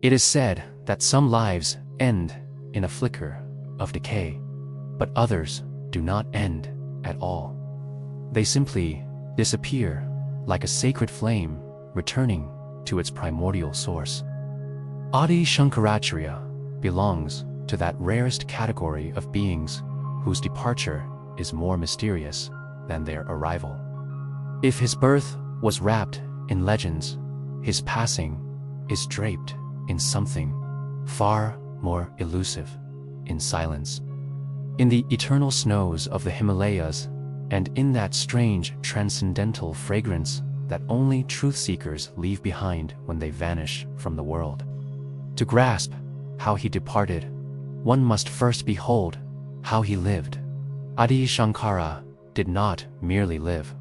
It is said that some lives end in a flicker of decay, but others do not end at all. They simply disappear like a sacred flame returning to its primordial source. Adi Shankaracharya belongs to that rarest category of beings whose departure is more mysterious than their arrival. If his birth was wrapped in legends, his passing is draped in something far more elusive, in silence. In the eternal snows of the Himalayas, and in that strange transcendental fragrance that only truth-seekers leave behind when they vanish from the world. To grasp how he departed, one must first behold how he lived. Adi Shankara did not merely live.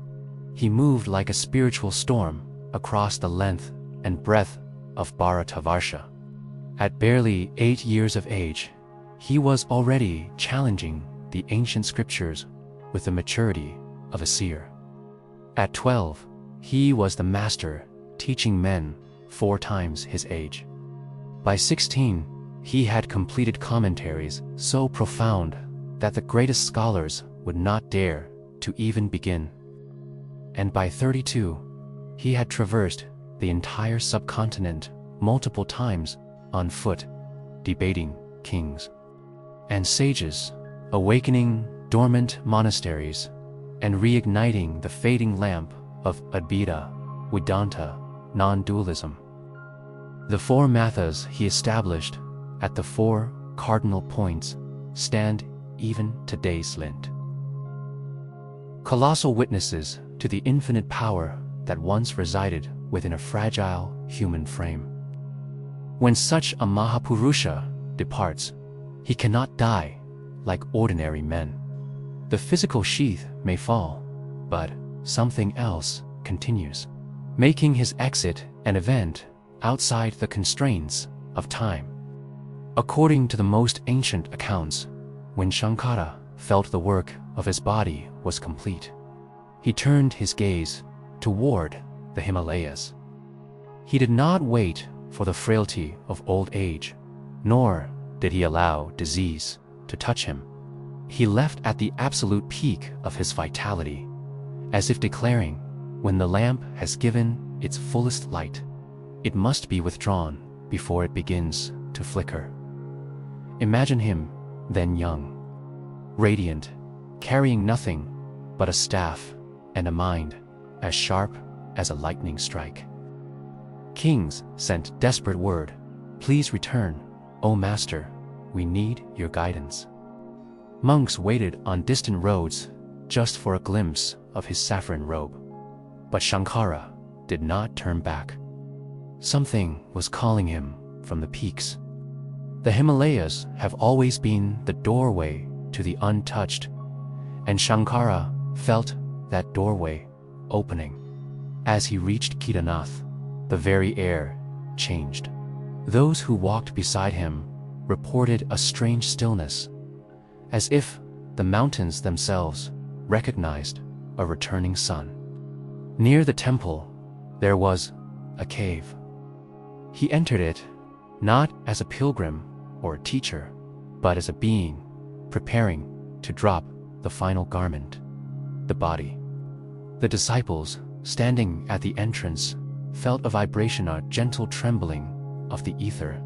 He moved like a spiritual storm across the length and breadth of Bharatavarsha. At barely 8 years of age, he was already challenging the ancient scriptures with the maturity of a seer. At 12, he was the master teaching men 4 times his age. By 16, he had completed commentaries so profound that the greatest scholars would not dare to even begin. And by 32, he had traversed the entire subcontinent multiple times on foot, debating kings and sages, awakening dormant monasteries, and reigniting the fading lamp of Advaita Vedanta, non-dualism. The 4 mathas he established at the 4 cardinal points stand even today slant. Colossal witnesses to the infinite power that once resided within a fragile human frame. When such a Mahapurusha departs, he cannot die like ordinary men. The physical sheath may fall, but something else continues, making his exit an event outside the constraints of time. According to the most ancient accounts, when Shankara felt the work of his body was complete, he turned his gaze toward the Himalayas. He did not wait for the frailty of old age, nor did he allow disease to touch him. He left at the absolute peak of his vitality, as if declaring, when the lamp has given its fullest light, it must be withdrawn before it begins to flicker. Imagine him then young, radiant, carrying nothing but a staff and a mind as sharp as a lightning strike. Kings sent desperate word, "Please return, O Master, we need your guidance." Monks waited on distant roads just for a glimpse of his saffron robe. But Shankara did not turn back. Something was calling him from the peaks. The Himalayas have always been the doorway to the untouched, and Shankara felt that doorway opening. As he reached Kedarnath, the very air changed. Those who walked beside him reported a strange stillness, as if the mountains themselves recognized a returning sun. Near the temple, there was a cave. He entered it not as a pilgrim or a teacher, but as a being preparing to drop the final garment, the body. The disciples, standing at the entrance, felt a vibration, a gentle trembling of the ether,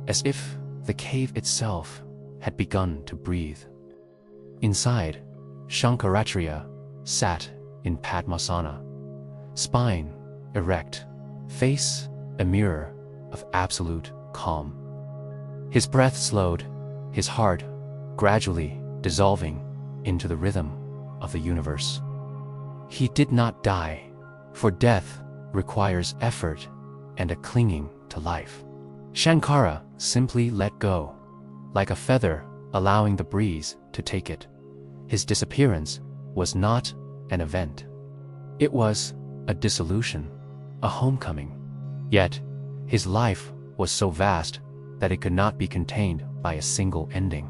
as if the cave itself had begun to breathe. Inside, Shankaracharya sat in Padmasana, spine erect, face a mirror of absolute calm. His breath slowed, his heart gradually dissolving into the rhythm of the universe. He did not die, for death requires effort and a clinging to life. Shankara simply let go, like a feather allowing the breeze to take it. His disappearance was not an event. It was a dissolution, a homecoming. Yet, his life was so vast that it could not be contained by a single ending.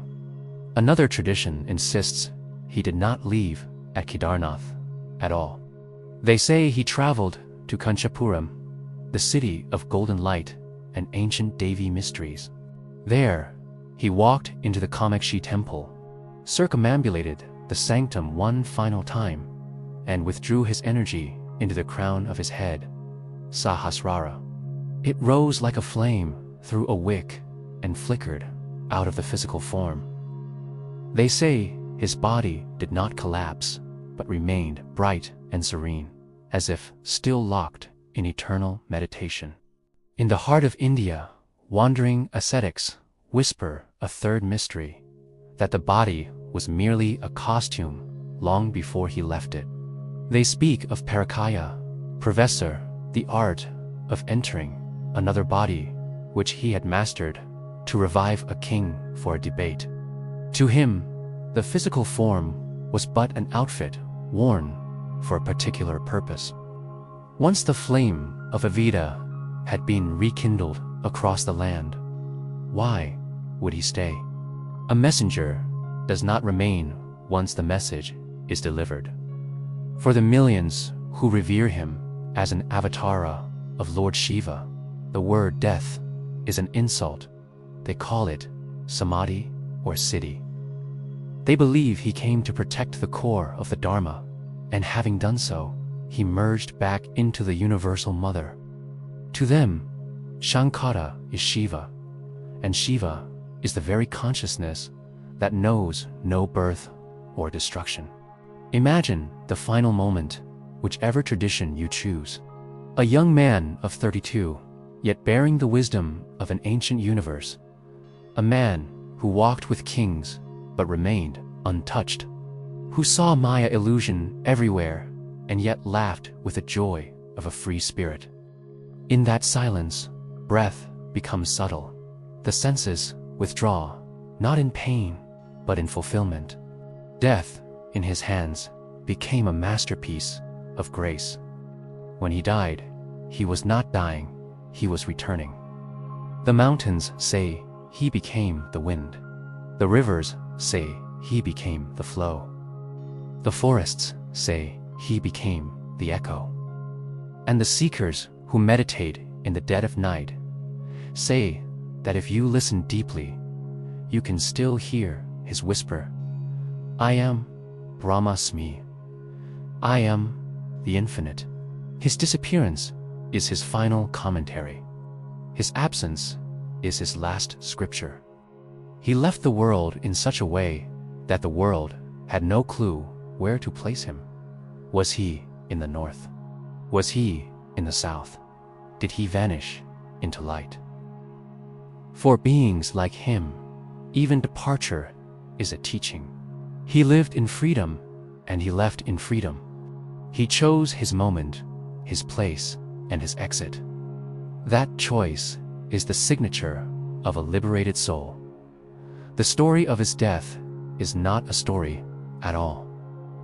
Another tradition insists he did not leave at Kedarnath at all. They say he traveled to Kanchipuram, the city of golden light, and ancient Devi mysteries. There, he walked into the Kamakshi temple, circumambulated the sanctum one final time, and withdrew his energy into the crown of his head, Sahasrara. It rose like a flame through a wick and flickered out of the physical form. They say his body did not collapse, but remained bright and serene, as if still locked in eternal meditation. In the heart of India, wandering ascetics whisper a third mystery, that the body was merely a costume long before he left it. They speak of Parakaya, Professor, the art of entering another body which he had mastered to revive a king for a debate. To him, the physical form was but an outfit worn for a particular purpose. Once the flame of Avita had been rekindled across the land, why would he stay? A messenger does not remain once the message is delivered. For the millions who revere him as an Avatara of Lord Shiva, the word death is an insult. They call it Samadhi or Siddhi. They believe he came to protect the core of the Dharma, and having done so, he merged back into the universal mother. To them, Shankara is Shiva, and Shiva is the very consciousness that knows no birth or destruction. Imagine the final moment, whichever tradition you choose. A young man of 32, yet bearing the wisdom of an ancient universe. A man who walked with kings, but remained untouched. Who saw Maya illusion everywhere, and yet laughed with the joy of a free spirit. In that silence, breath becomes subtle. The senses withdraw, not in pain, but in fulfillment. Death, in his hands, became a masterpiece of grace. When he died, he was not dying, he was returning. The mountains say he became the wind. The rivers say he became the flow. The forests say he became the echo. And the seekers who meditate in the dead of night say that if you listen deeply, you can still hear his whisper, I am Brahmasmi. I am the infinite. His disappearance is his final commentary. His absence is his last scripture. He left the world in such a way that the world had no clue where to place him. Was he in the north? Was he in the south? Did he vanish into light? For beings like him, even departure is a teaching. He lived in freedom, and he left in freedom. He chose his moment, his place, and his exit. That choice is the signature of a liberated soul. The story of his death is not a story at all.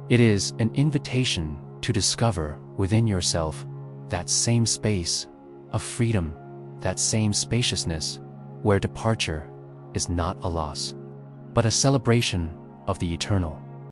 It is an invitation to discover within yourself that same space of freedom, that same spaciousness where departure is not a loss, but a celebration of the eternal.